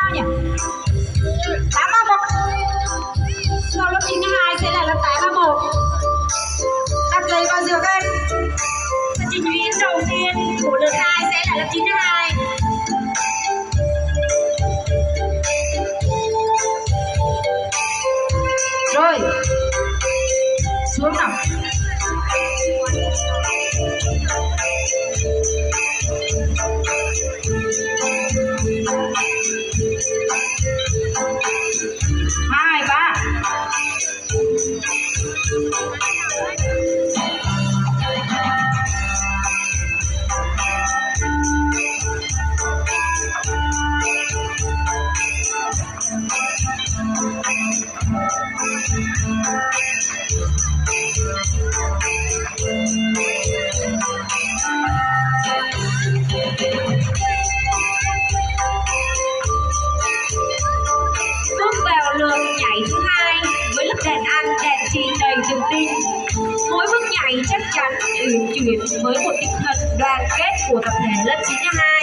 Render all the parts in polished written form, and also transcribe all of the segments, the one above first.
sao nhỉ? 831. Sau lớp 92 sẽ là lớp 831. Đặt giấy vào giường các em. Và trình diễn đầu tiên của lượt 2 sẽ là lớp 92. Rồi, xuống nào. Hai, ba. Bước vào lượt nhảy thứ hai với lớp đàn anh đàn chị đầy tự tin. Mỗi bước nhảy chắc chắn uyển chuyển với một tinh thần đoàn kết của tập thể lớp 92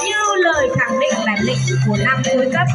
như lời khẳng định bản lĩnh của năm cuối cấp.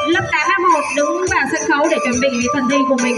Lớp 831 đứng vào sân khấu để chuẩn bị phần thi của mình.